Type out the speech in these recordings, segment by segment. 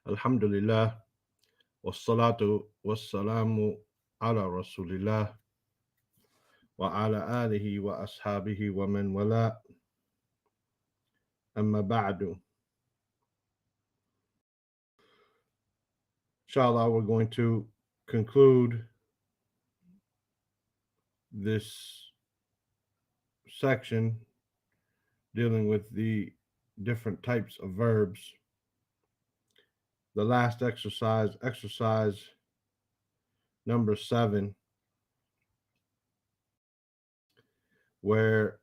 Alhamdulillah, wassalatu wassalamu ala rasulillah wa ala alihi wa ashabihi wa man wala amma ba'du. Inshallah, we're going to conclude this section dealing with the different types of verbs. The last exercise number 7, where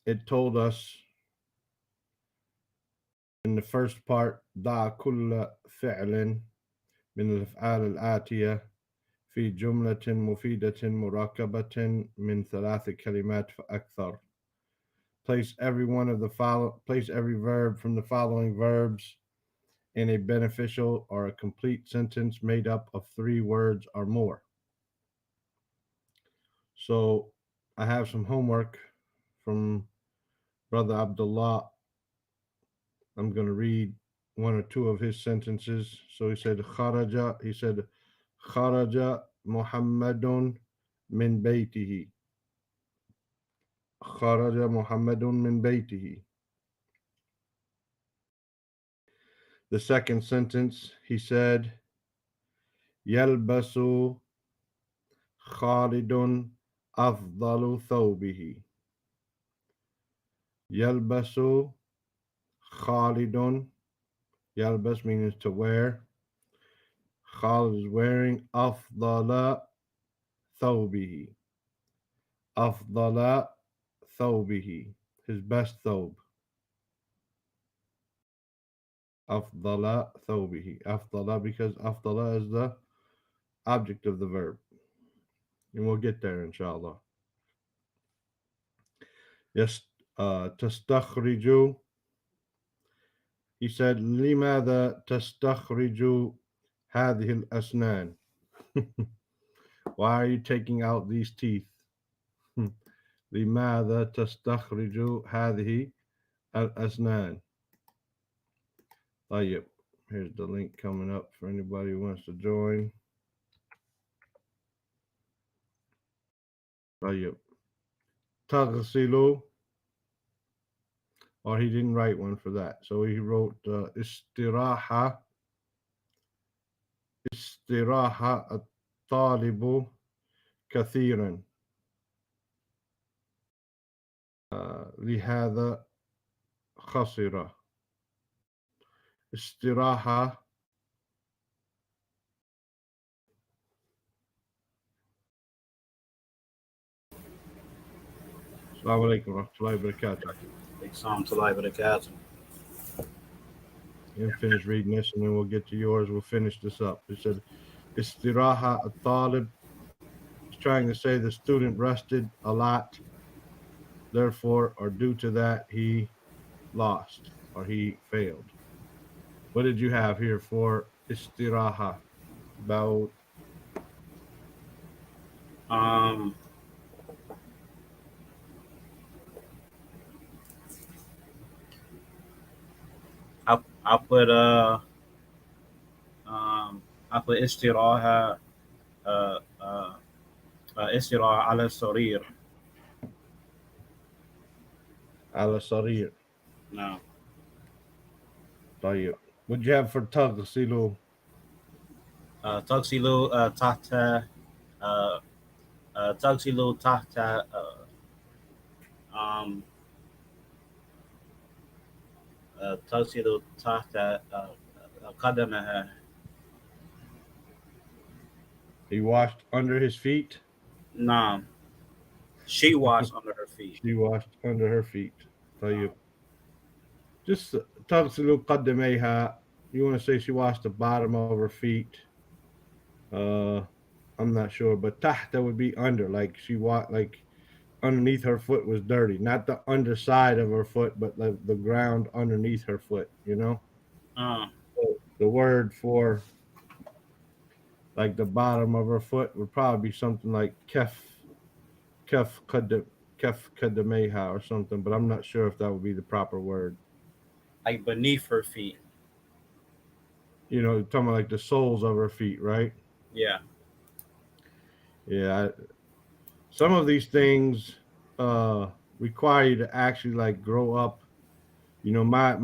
it told us in the first part, ضع كل فعل من الأفعال الآتية في جملة مفيدة مركبة من 3 كلمات فأكثر. Place every verb from the following verbs in a beneficial or a complete sentence made up of 3 words or more. So I have some homework from Brother Abdullah. I'm going to read 1 or 2 of his sentences. So he said خرج محمد من بيته. خرج محمد من بيته. The second sentence, he said, يلبس خالد أفضل ثوبه. يلبس خالد. يلبس means to wear. Khalid is wearing أفضل ثوبه. أفضل ثوبه, his best thobe. أفضل ثوبه. أفضل because أفضل is the object of the verb. And we'll get there, inshallah. Yes, تستخرج. He said, لماذا تستخرج هذه الأسنان? Why are you taking out these teeth? لماذا تستخرج هذه الأسنان? طيب, here's the link coming up for anybody who wants to join. طيب. تغسل, or he didn't write one for that. So he wrote استراحة الطالب كثيرا. لهذا خسر. استراحة. Assalamu alaikum wa rahmatullahi wa barakatuh. And finish reading this, and then we'll get to yours. We'll finish this up. It said, Istiraha al-talib. He's trying to say the student rested a lot. Therefore, or due to that, he lost or he failed. What did you have here for istiraha? About I put استراحة استراحة على السرير. على السرير. No. طيب. What'd you have for تغسل? تغسل تحت تغسل تحت تغسل تحت قدمها. He washed under his feet? No. She washed under her feet. She washed under her feet. طيب. Just تغسل قدميها. You want to say she washed the bottom of her feet? I'm not sure, but tahta would be under, like she walked, like underneath her foot was dirty, not the underside of her foot, but the ground underneath her foot. You know, so the word for like the bottom of her foot would probably be something like kef kadameha or something, but I'm not sure if that would be the proper word. Like beneath her feet. talking about like the soles of her feet, right? Yeah. Yeah. Some of these things uh require you to actually like grow up. My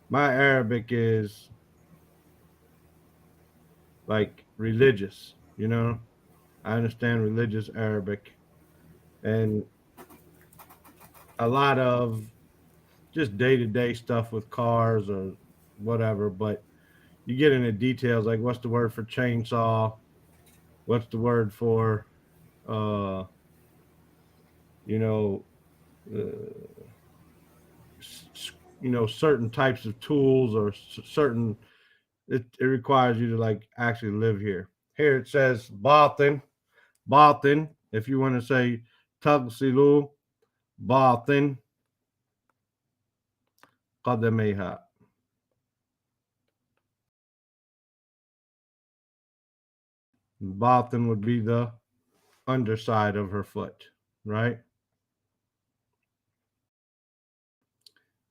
my Arabic is like religious, I understand religious Arabic and a lot of just day-to-day stuff with cars or whatever, but you get into details like what's the word for chainsaw, what's the word for uh you know uh, certain types of tools or certain it requires you to like actually live here. Here it says batin. If you want to say tagsilu batin qadamayha. Batin would be the underside of her foot, right?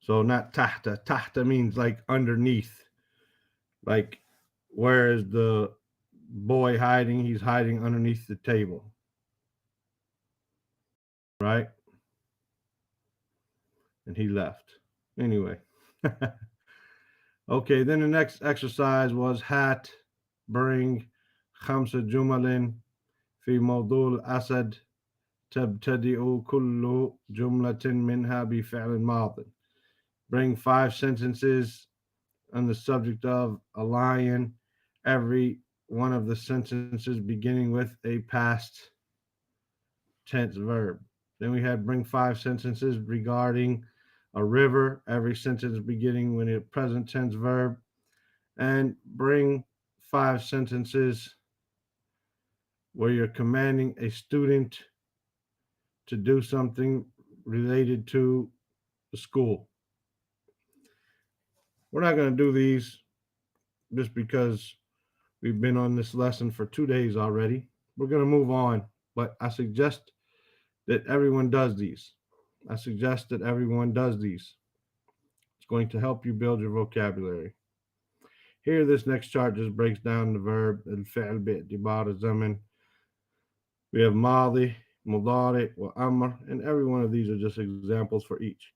So not tahta. Tahta means like underneath. Like where is the boy hiding? He's hiding underneath the table, right? And he left. Anyway. Okay, then the next exercise was hat, bring, خمسة جمل في موضوع الأسد تبتدئ كل جملة منها بفعل ماض. Bring 5 sentences on the subject of a lion, every one of the sentences beginning with a past tense verb. Then we had bring 5 sentences regarding a river, every sentence beginning with a present tense verb, and bring 5 sentences where you're commanding a student to do something related to the school. We're not going to do these just because we've been on this lesson for 2 days already. We're going to move on, but I suggest that everyone does these. I suggest that everyone does these. It's going to help you build your vocabulary. Here, this next chart just breaks down the verb الفعل باعتبار الزمن. We have ماضي, مضارع, وأمر, and every one of these are just examples for each.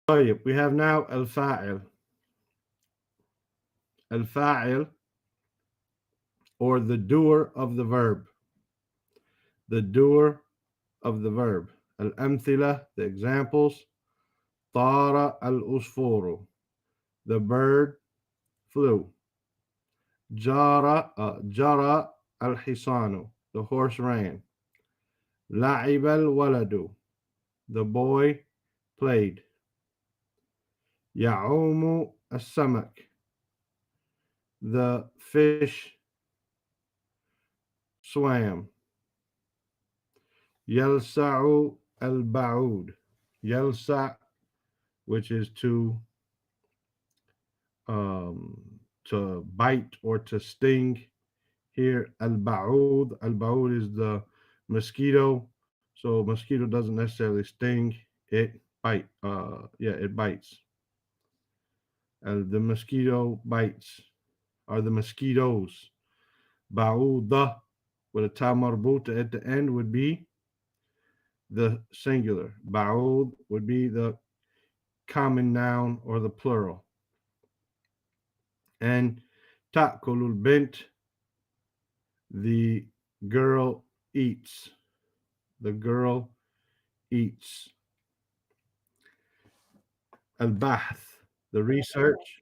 طيب, we have now الفاعل. الفاعل, or the doer of the verb. The doer of the verb. الأمثلة, the examples. طار العصفور. The bird flew. جرى الحصان. The horse ran. لعب الولد. The boy played. يعوم السمك. The fish swam. يلسع البعود. يلسع, which is to bite or to sting. Here, al-ba'ud is the mosquito. So mosquito doesn't necessarily sting. It it bites. The mosquito bites, or the mosquitoes. Ba'uda with a ta marbuta at the end would be the singular. Ba'ud would be the common noun or the plural. And ta'kulul bint, the girl eats. The girl eats. Al-bahth, the research.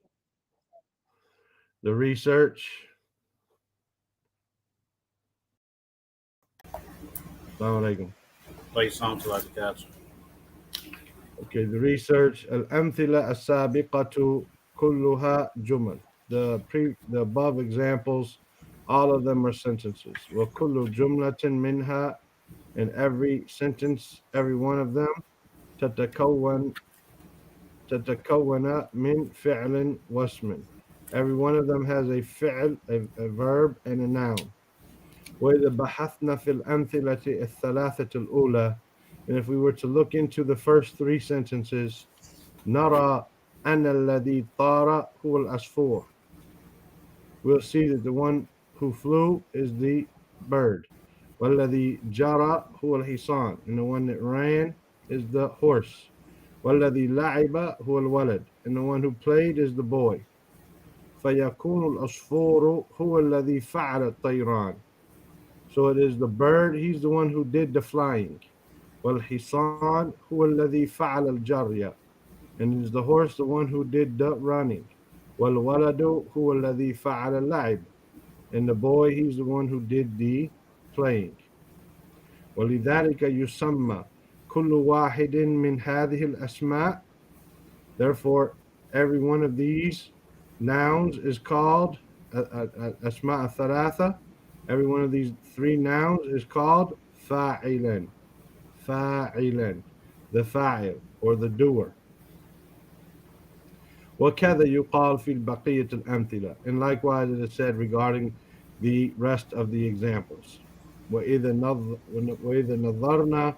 The research. Assalamu alaikum. Play songs like that. Okay, the research. Al-amthila as-sabiqatu kulluha jumal. The above examples, all of them are sentences. Wa kullu jumlatin minha, and every sentence, every one of them, تتكون تتكون من فعل واسم. Every one of them has a fi'l, a verb, and a noun. وإذا بحثنا في الأمثلة الثلاثة الأولى, And if we were to look into the first three sentences, نرى أن الذي طار هو العصفور. We'll see that the one who flew is the bird. والذي جرى هو الحصان. And the one that ran is the horse. والذي لعب هو الولد. And the one who played is the boy. فيكون العصفور هو الذي فعل الطيران. So it is the bird, he's the one who did the flying. والحصان هو الذي فعل الجري. And it is the horse the one who did the running. والولد هو الذي فعل اللعب. And the boy, he's the one who did the playing. ولذلك يسمى كل واحد من هذه الأسماء. Therefore, every one of these nouns is called أسماء الثلاثة. Every one of these three nouns is called فاعلا. فاعلا, the fa'il or the doer. وكذا يقال في بقية الأمثلة. And likewise it is said regarding the rest of the examples. وإذا نظرنا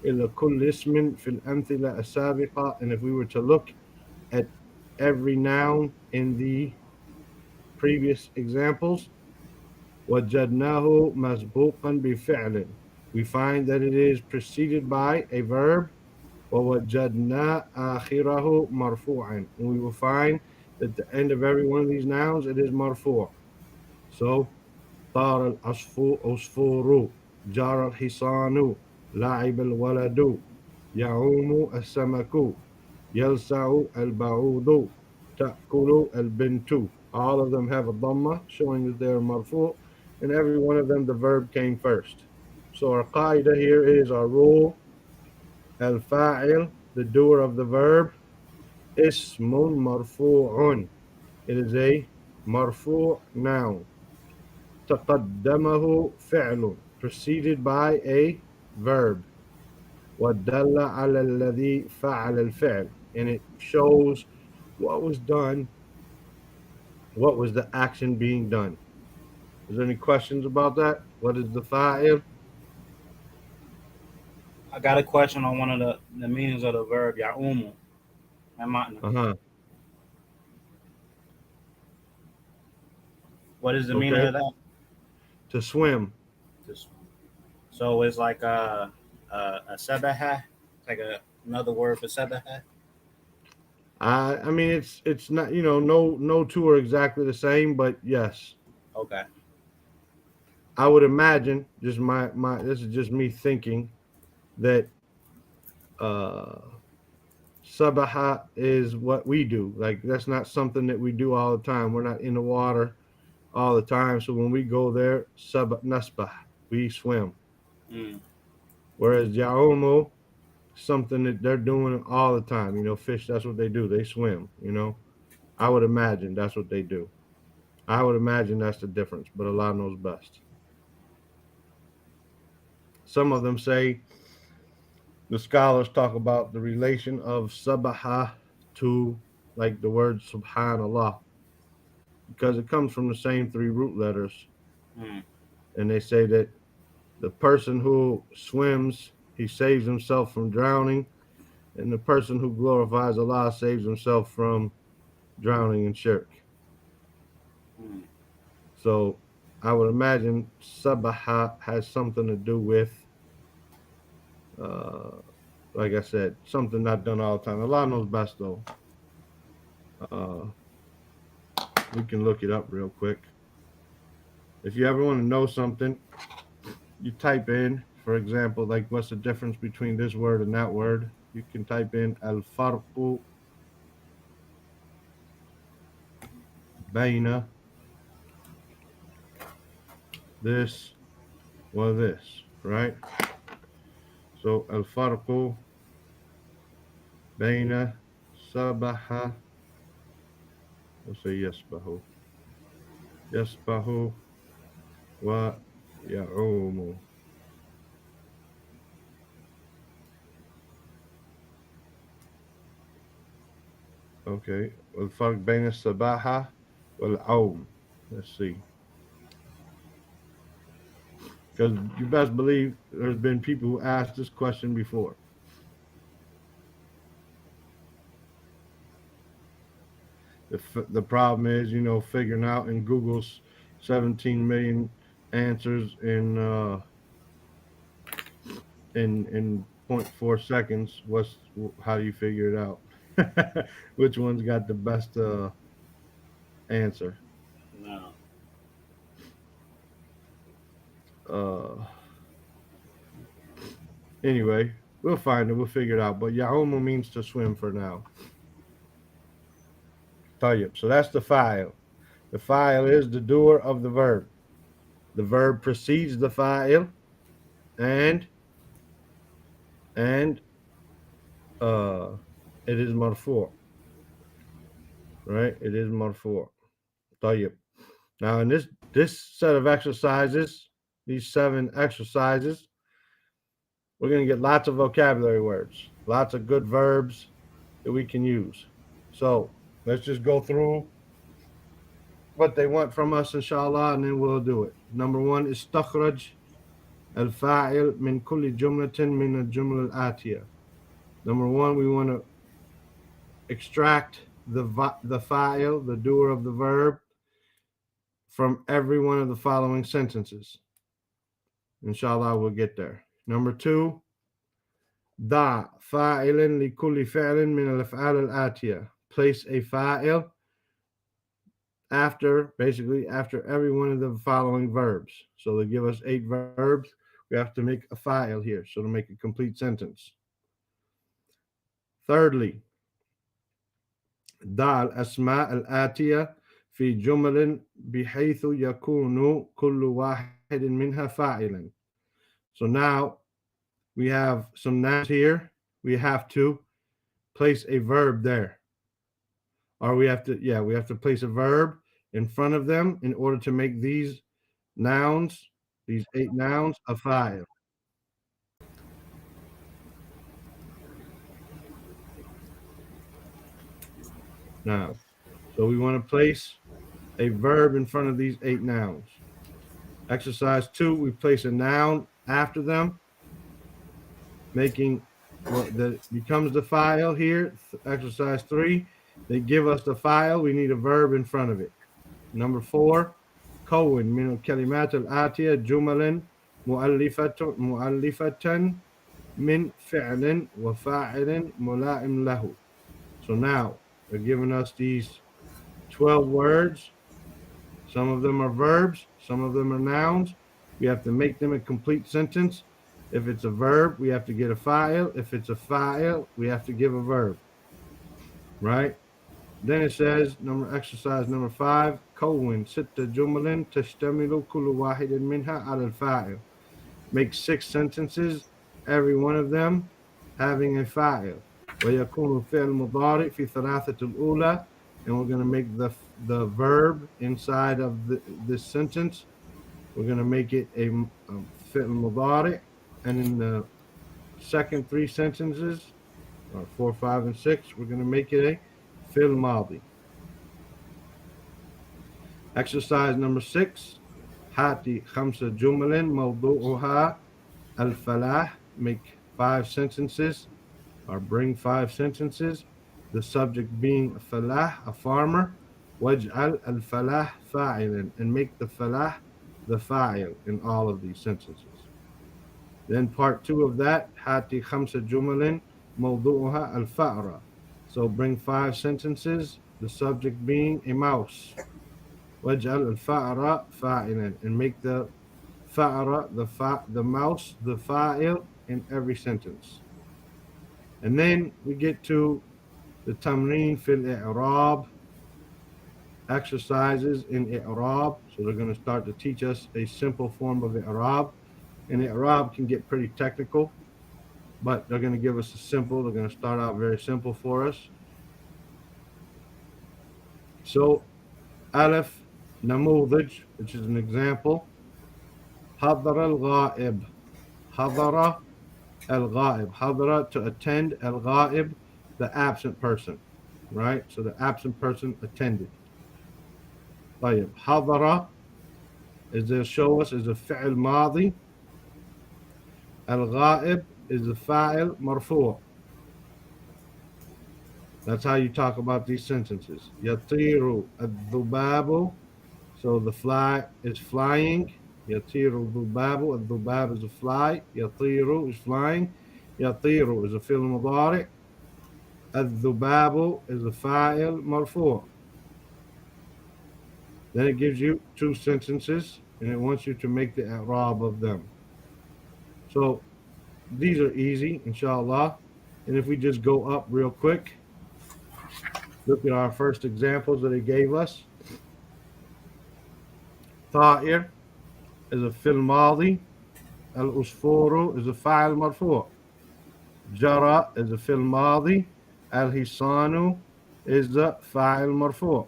إلى كل اسم في الأمثلة السابقة. And if we were to look at every noun in the previous examples, وجدناه مسبوقا بفعل. We find that it is preceded by a verb. ووجدنا آخره مرفوعا. And we will find that the end of every one of these nouns, it is مرفوع. So, طار العصفور, جار الحصان, لعب الولد, يعوم السمك, يلسع البعوض, تأكل البنت. All of them have a dhamma, showing that they're marfu', and every one of them the verb came first. So our qaida here is our rule: al-fa'il, the doer of the verb, ismun marfu'un. It is a marfu' noun. تقدمه فعل, preceded by a verb. ودل على الذي فعل الفعل, and it shows what was done, what was the action being done. Is there any questions about that? What is the fa'il? I got a question on one of the meanings of the verb ya'umu and ma'na. Uh-huh. What is the meaning Okay. of that? To swim. Just- So it's like a sabaha, like another word for sabaha. I mean it's not, no two are exactly the same, but yes. Okay. I would imagine, just my this is just me thinking, that uh sabaha is what we do. Like that's not something that we do all the time. We're not in the water all the time. So when we go there, nasbah, we swim. Mm. Whereas yaumu, something that they're doing all the time. Fish, that's what they do. They swim. I would imagine that's what they do. I would imagine that's the difference, but Allah knows best. Some of them say, the scholars talk about the relation of sabaha to, like, the word subhanallah, because it comes from the same three root letters. Mm. And they say that the person who swims, he saves himself from drowning, and the person who glorifies Allah saves himself from drowning in shirk. Mm. So I would imagine sabaha has something to do with, uh, like I said, something not done all the time. Allah knows best, though. Uh, we can look it up real quick. If you ever want to know something, you type in, for example, like what's the difference between this word and that word. You can type in al-farqu bayna this or this, right? So al-farqu bayna sabaha, let's say yasbahu wa ya'umu. Okay, الفرق بين السباحة والعوم. Let's see. because you best believe there's been people who asked this question before. The problem is, figuring out in Google's 17 million answers in 0.4 seconds. How do you figure it out? Which one's got the best answer? No. Uh, anyway, we'll find it. We'll figure it out. But Yaumu means to swim for now. Tayyib. So that's the fa'il. The fa'il is the doer of the verb. The verb precedes the fa'il and and uh it is marfu', right? It is marfu'. Tayyib. Now in this set of exercises, these 7 exercises, we're going to get lots of vocabulary words, lots of good verbs that we can use. So let's just go through what they want from us, inshallah, and then we'll do it. Number 1 is استخرج الفاعل من كل جملة من الجمل الآتية. Number 1, we want to extract the fa'il, the doer of the verb, from every one of the following sentences. Inshallah, we'll get there. Number 2, ضع فاعلا لكل فعل من الأفعال الآتية. Place a fa'il after every one of the following verbs. So they give us 8 verbs. We have to make a fa'il here, so to make a complete sentence. Thirdly, ضع الأسماء الآتية في جمل بحيث يكون كل واحد منها فاعلا. So now we have some nouns here. We have to place a verb there. Or we have to place a verb in front of them in order to make these nouns, these 8 nouns, a fa'il. Now, so we want to place a verb in front of these 8 nouns. Exercise 2, we place a noun after them, making what that becomes the fa'il here. Exercise 3, they give us the fa'il, we need a verb in front of it. Number 4, كون من الكلمات الآتية جملا مؤلفة من فعل وفاعل ملائم له. So now they're giving us these 12 words. Some of them are verbs, some of them are nouns. We have to make them a complete sentence. If it's a verb, we have to get a fa'il. If it's a fa'il, we have to give a verb. Right? Then it says, exercise number 5, كون 6 جمل تشتمل كل واحد منها على الفاعل. Make 6 sentences, every one of them having a fa'il. ويكون الفعل المضارع في ثلاثة الأولى, and we're going to make the verb inside of this sentence. We're going to make it a fi'l mudari, and in the second 3 sentences, or 4, 5, and 6, we're going to make it a fi'l madi. Exercise number 6, هاتي 5 جمل موضوعها الفلاح. Make 5 sentences, or bring 5 sentences, the subject being falah, a farmer. واجعل الفلاح فاعلا, and make the falah the fa'il in all of these sentences. Then part 2 of that, هاتي 5 جمل موضوعها الفأرة. So bring 5 sentences, the subject being a mouse. واجعل الفأرة فاعلا, and make the fa'ara, the mouse, the fa'il in every sentence. And then we get to the tamreen fil i'rab, exercises in i'rab. So they're going to start to teach us a simple form of i'rab. And i'rab can get pretty technical, but they're going to give us they're going to start out very simple for us. So alif, namudaj, which is an example. حضر الغائب. حضر الغائب. حضر, to attend, الغائب, the absent person, right? So the absent person attended. طيب, حضر, as they'll show us, is a fi'l madi. Al-Ghaib is the Faa'il marfu'. That's how you talk about these sentences. Yatiru al-dhubabu. So the fly is flying. Yatiru al-dhubabu. Al-dhubab is a fly. Yatiru is flying. Yatiru is a fi'l mudari'. Al-dhubabu is a fa'il marfu'. Then it gives you two sentences and it wants you to make the i'rab of them. So these are easy, inshallah. And if we just go up real quick, look at our first examples that he gave us. Ta'ir is a fil madi. Al-usfuru is a fa'il marfu'. Jara is a fil madi. Al-hisanu is a fa'il marfu'.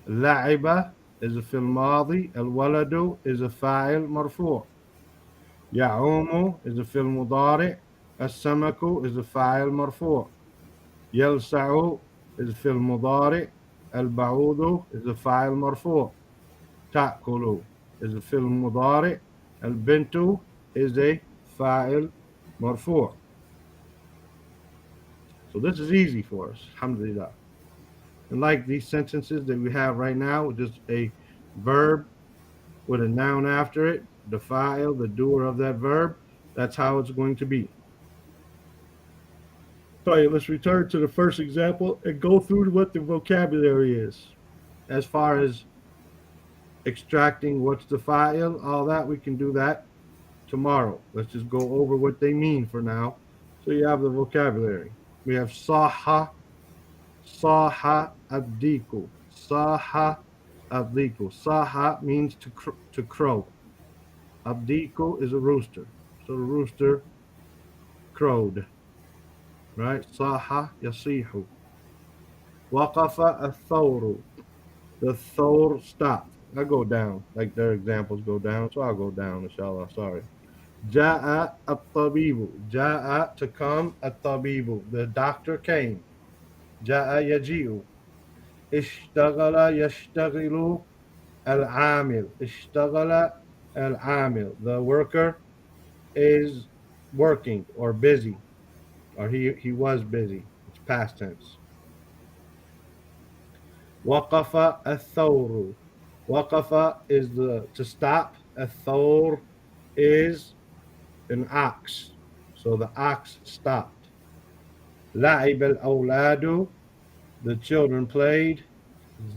La'iba is a fil madi. Al-waladu is a fa'il marfu'. Ya'umu is a fil mudari'. As-samaku is a fa'il marfu'. يلسع is في المضارع. البعوض is a فاعل مرفوع. تأكل is a في المضارع. البنت is a فاعل مرفوع. So this is easy for us, alhamdulillah. And like these sentences that we have right now, just a verb with a noun after it, the fa'il, the doer of that verb, that's how it's going to be. So let's return to the first example and go through what the vocabulary is. As far as extracting what's the fa'il, all that, we can do that tomorrow. Let's just go over what they mean for now. So you have the vocabulary. We have saha, saha addiku, saha addiku. Saha means to crow. Addiku is a rooster. So the rooster crowed. Right? Saha yasihu. Waqafa al-thawru. The thawr stopped. I go down, like their examples go down, so I'll go down, inshallah. Sorry. Ja'a at-tabibu. Ja'a to come, at-tabibu. The doctor came. Ja'a yaji'u. Ishtaghala yashtaghilu al-amil. Ishtaghala al-amil. The worker is working or busy, or he was busy. It's past tense. Waqafa al-thawru. Waqafa is to stop. Al-thawr is an ox. So the ox stopped. La'ib al-awladu. The children played.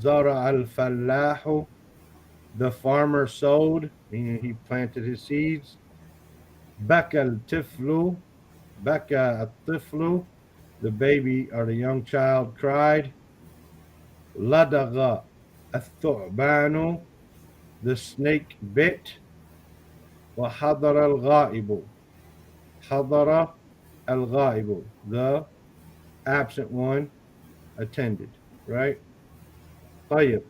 Zara al-fallahu. The farmer sowed, meaning he planted his seeds. Baka al-tiflu. Baka al-tiflu. The baby or the young child cried. Ladaga al-thu'banu. The snake bit. وحضر الغائب. حضر الغائب. The absent one attended. Right? طيب.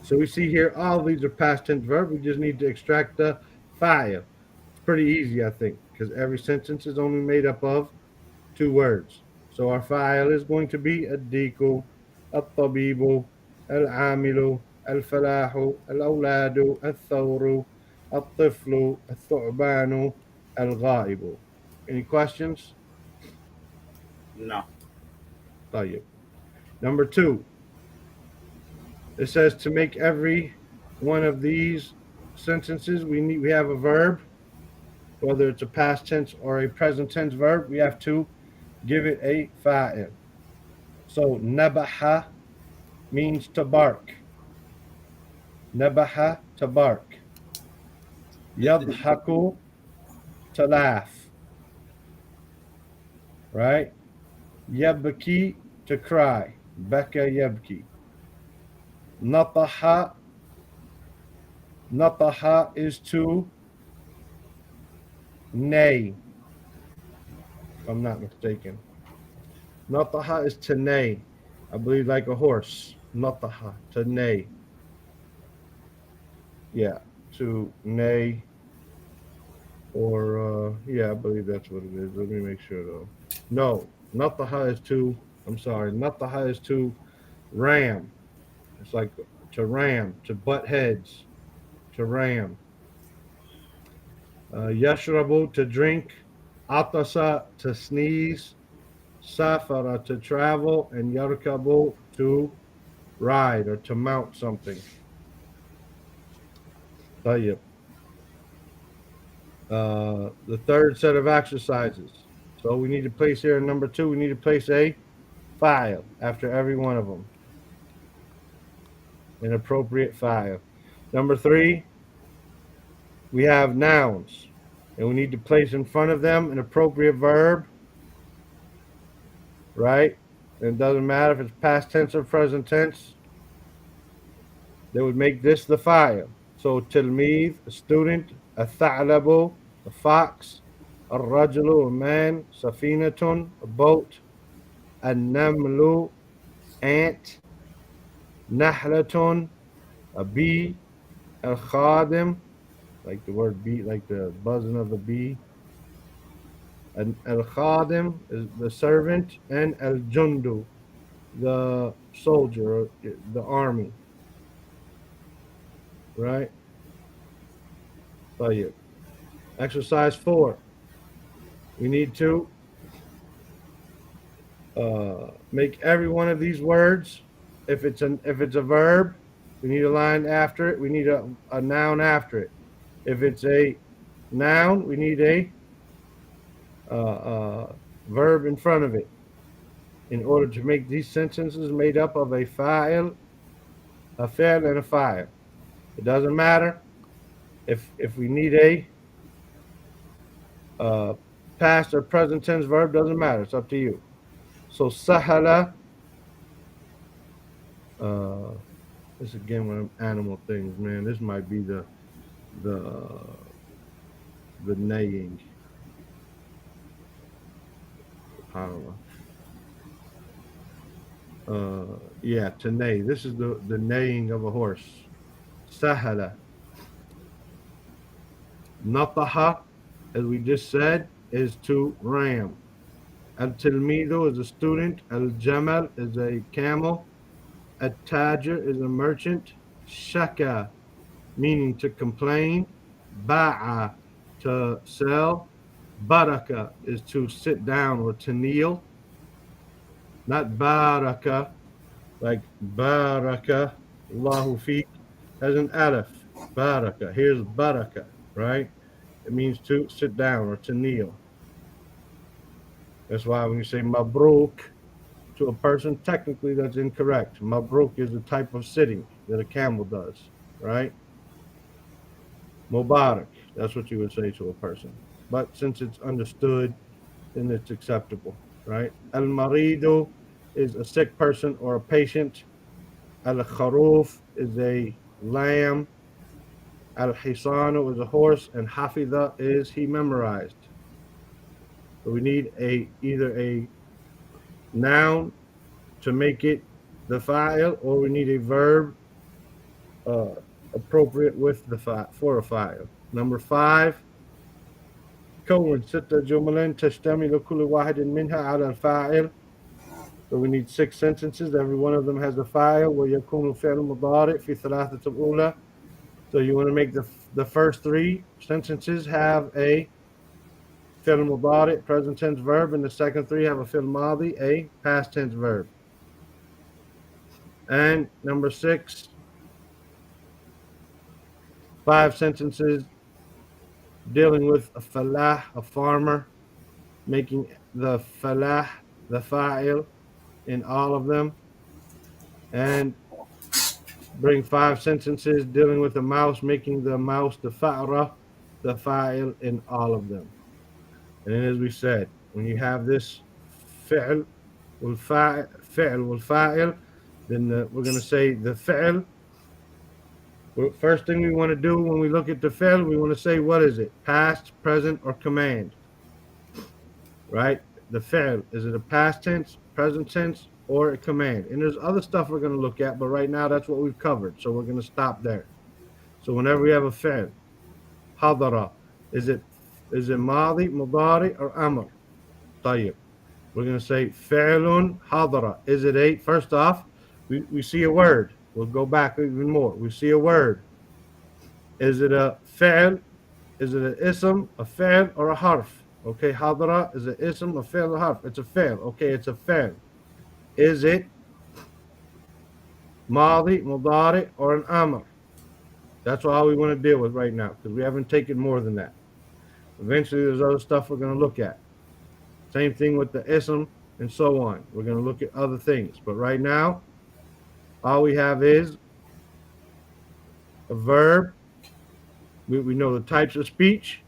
So we see here all these are past tense verbs. We just need to extract the fa'il. It's pretty easy, I think, because every sentence is only made up of two words. So our fa'il is going to be الديك, الطبيب, العامل, الفلاح, الأولاد, الثور, الطفل, الثعبان, الغائب. Any questions? No. طيب. Number 2. It says to make every one of these sentences, we have a verb, whether it's a past tense or a present tense verb, we have to give it a fa'il. So nabaha means to bark. Nabaha, to bark. Yadhaku, to laugh. Right? Yabki, to cry. Baka yabki. Nataha, nataha is to neigh, if I'm not mistaken. Nataha is to neigh. I believe like a horse. Nataha, to neigh. Yeah, to neigh. Or, yeah, I believe that's what it is. Let me make sure though. No, nataha is to, I'm sorry, nataha is to ram. It's like to ram, to butt heads, to ram. Yashrabu to drink, atasa to sneeze, safara to travel, and yarkabu to ride or to mount something. طيب. The third set of exercises. So we need to place here in number 2, we need to place a file after every one of them. An appropriate file. Number 3, we have nouns. And we need to place in front of them an appropriate verb, right? And it doesn't matter if it's past tense or present tense. They would make this the file. So tilmid, a student, a tha'labu, a fox, a rajulu, a man, safinatun, a boat, a namlu, ant, nahlatun, a bee, al khadim, like the word bee, like the buzzing of the bee. Al khadim is the servant, and al jundu, the soldier, the army, right? طيب. Exercise 4. We need to make every one of these words. If it's a verb, we need a line after it. We need a noun after it. If it's a noun, we need a verb in front of it. In order to make these sentences made up of a fa'il, a fi'l, and a fa'il. It doesn't matter if we need a past or present tense verb. Doesn't matter. It's up to you. So sahala. This again one of them animal things, man. This might be the the neighing. SubhanAllah. Yeah, to neigh. This is the neighing of a horse. Sahala. Nataha, as we just said, is to ram. Al-tilmidu is a student. Al-jamal is a camel. At-tajir is a merchant. Shaka, meaning to complain. Ba'a, to sell. Baraka is to sit down or to kneel. Not baraka, like baraka, Allahu fiq, has an alif. Baraka. Here's baraka, right? It means to sit down or to kneel. That's why when you say mabruk to a person, technically that's incorrect. Mabruk is a type of sitting that a camel does, right? Mubarak, that's what you would say to a person. But since it's understood, then it's acceptable, right? Al maridu is a sick person or a patient. Al kharuf is a lamb. Al hisanu is a horse, and hafidha is he memorized. So we need either a noun to make it the fa'il, or we need a verb appropriate with the for a fa'il. Number 5, كون 6 جمل تشتمل كل واحد منها على الفاعل. So we need 6 sentences. Every one of them has a fa'il. ويكون الفعل المضارع في ثلاثة الأولى. So you want to make the first 3 sentences have a fi'l mudari, present tense verb, and the second 3 have a fi'l madi, a past tense verb. And number 6, 5 sentences dealing with a falah, a farmer, making the falah the fa'il in all of them, and bring 5 sentences dealing with a mouse, making the mouse the fa'ra, the fa'il in all of them. And then, as we said, when you have this fi'l wal fa'il, then we're going to say the fi'l. First thing we want to do when we look at the fi'l, we want to say, what is it? Past, present, or command? Right? The fi'l, is it a past tense, present tense, or a command? And there's other stuff we're going to look at, but right now that's what we've covered. So we're going to stop there. So whenever we have a fi'l, hadara, is it madi, mudari, or amr? طيب. We're going to say fi'lun hadara. Is it first off, we see a word. We'll go back even more. We see a word. Is it a fi'l? Is it an ism, a fi'l, or a harf? Okay, hadara is an ism, a fi'l, or a harf. It's a fi'l. Okay, it's a fi'l. Is it madi, mudari, or an amr? That's all we want to deal with right now because we haven't taken more than that. Eventually, there's other stuff we're going to look at. Same thing with the ism and so on. We're going to look at other things. But right now, all we have is a verb. We know the types of speech.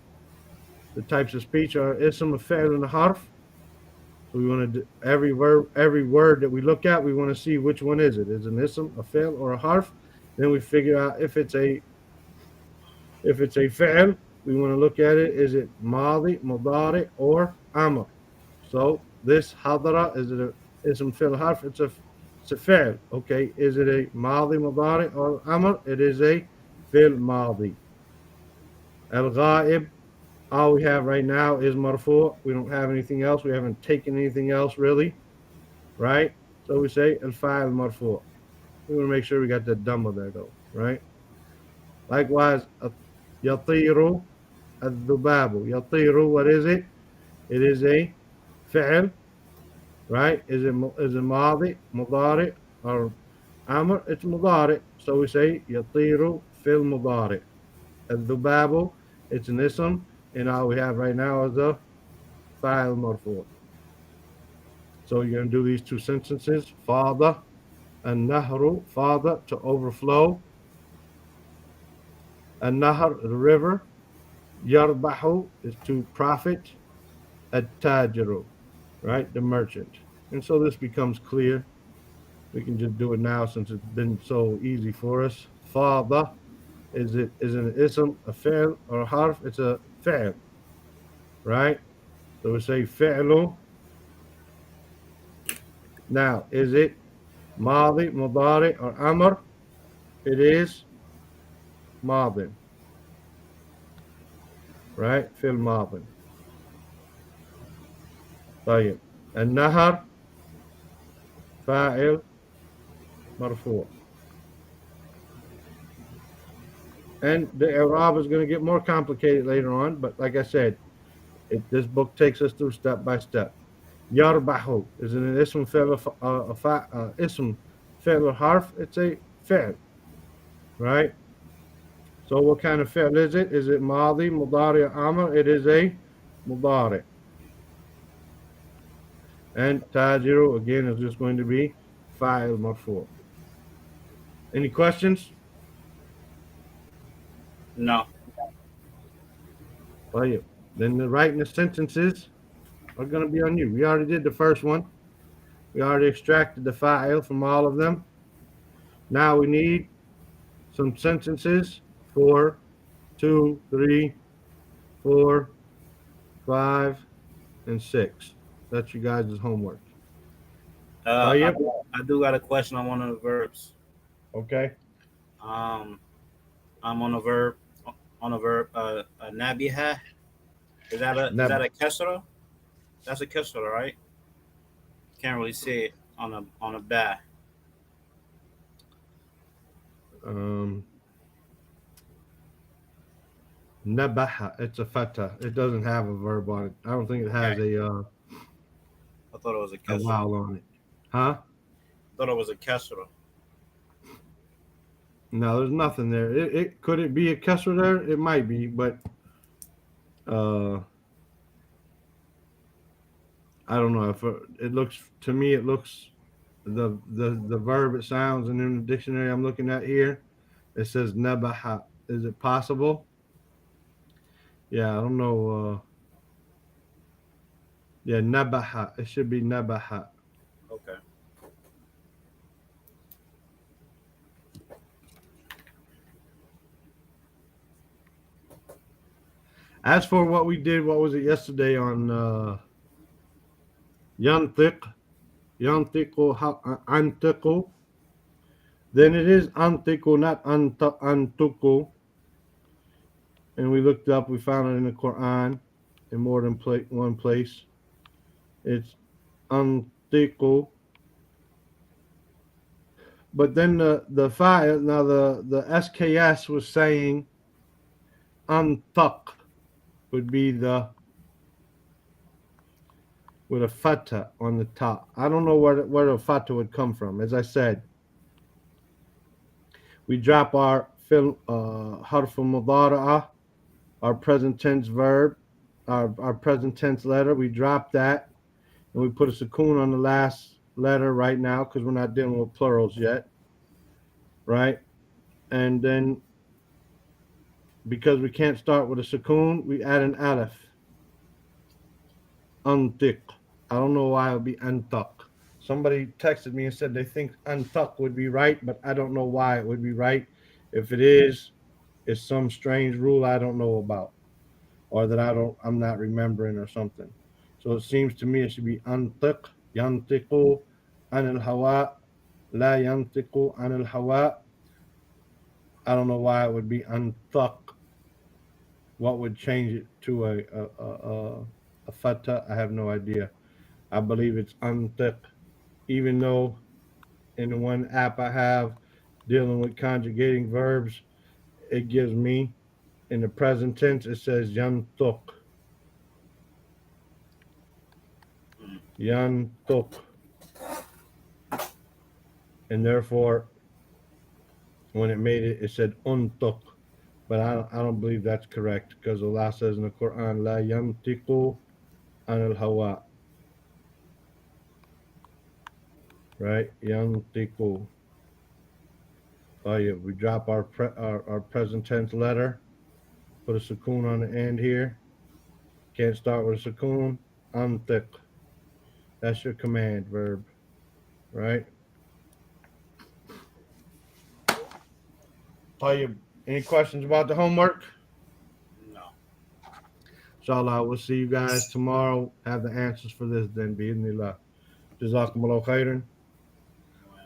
The types of speech are ism, a fi'l, and a harf. So we want to do every word that we look at, we want to see which one is it. Is it an ism, a fi'l, or a harf? Then we figure out if it's a fi'l, we want to look at it. Is it madi, mudari, or amr? So this hadara, is it a ism, fi'l, harf? It's a fi'l. Okay. Is it a madi, mudari, or amr? It is a fi'l madi. Al-ghaib, all we have right now is marfu'. We don't have anything else. We haven't taken anything else really, right? So we say al-fa'il marfu'. We want to make sure we got that dhamma there though, right? Likewise, yatiru al-dhubabu. Yatiru, what is it? It is a fi'l, right? Is it madi, mudari, or amr? It's mudari. So we say yatiru fil mudari. Al-dhubabu, it's an ism, and all we have right now is a fa'il marfu'. So you're going to do these two sentences. Fada and nahru, fada, to overflow. And nahar, the river. Yarbahu is to profit. At-tajiru, right, the merchant. And so this becomes clear. We can just do it now since it's been so easy for us. Fada, is an ism, a fi'l, or a harf? It's a fi'l, right? So we say fi'lu. Now, is it madi, mudari, or amr? It is madin, right? Fi'l madin. طيب. النهر فاعل مرفوع. And the i'rab is going to get more complicated later on, but like I said, this book takes us through step by step. Yarbahu is an ism fi'l, ism fi'l or harf. It's a fi'l, right? So what kind of fi'l is it? Is it madi, mudari, or amr? It is a mudari. And tajiru, again, is just going to be fa'il marfu'. Any questions? No. طيب. Then the writing the sentences are going to be on you. We already did the first one. We already extracted the fa'il from all of them. Now we need some sentences for 2, 3, 4, 5, and 6. That's you guys' homework. I do got a question on one of the verbs. Okay. I'm on a verb. Nabiha. Is that a kesra? That's a kesra, right? Can't really see it on a ba. Nabaha. It's a fata. It doesn't have a verb on it. I don't think it has I thought it was a a kesra. vowel on it. Huh? I thought it was a kesra. No, there's nothing there. It could it be a kesra there? It might be, but I don't know if it looks to me. It looks the verb it sounds, and in the dictionary I'm looking at here, it says nabaha. Is it possible? Yeah, I don't know. Yeah, nabaha. It should be nabaha. Okay. As for what we did, what was it yesterday on yantiq, yantiqu, antiqu? Then it is antiqu, not antuqu. And we looked up, we found it in the Quran in more than one place. It's antiqu. But then the fa'il, now the SKS was saying antaq. would be the with a fatha on the top. I don't know where the fatha would come from. As I said, we drop our harf al-mudara'a, our present tense verb, our present tense letter. We drop that and we put a sukoon on the last letter right now because we're not dealing with plurals yet, right? And then because we can't start with a sukoon, we add an alif. Antiq. I don't know why it would be antaq. Somebody texted me and said they think antaq would be right, but I don't know why it would be right. If it is, it's some strange rule I don't know about, or that I'm not remembering or something. So it seems to me it should be antiq, yantiqu an al hawa, la yantiqu an al hawa. I don't know why it would be antaq. What would change it to a fatha? I have no idea. I believe it's antiq, even though in the one app I have dealing with conjugating verbs, it gives me in the present tense it says yantuq, yantuq, and therefore when it made it, it said untuq. But I don't believe that's correct because Allah says in the Quran, La yantiqu an al hawa, right? Yantiqu. Oh yeah, we drop our present tense letter, put a sukoon on the end here. Can't start with a sukoon. Antiq. That's your command verb, right? Any questions about the homework? No. Inshallah, we'll see you guys tomorrow. Have the answers for this then, bi'idhnillah. Jazakumullah khairan.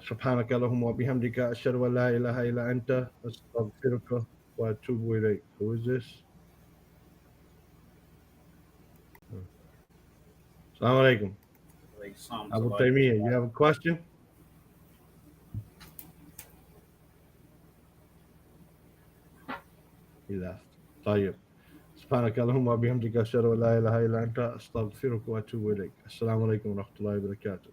سبحانك اللهم وبحمدك أشهد أن لا إله إلا أنت أستغفرك وأتوب إليك. Who is this? Assalamu alaikum. Like some Abu like Taymiyyah, you have a question? He left. طيب. سبحانك اللهم وبحمدك أشهد أن لا إله إلا أنت أستغفرك وأتوب إليك. السلام عليكم ورحمة الله وبركاته.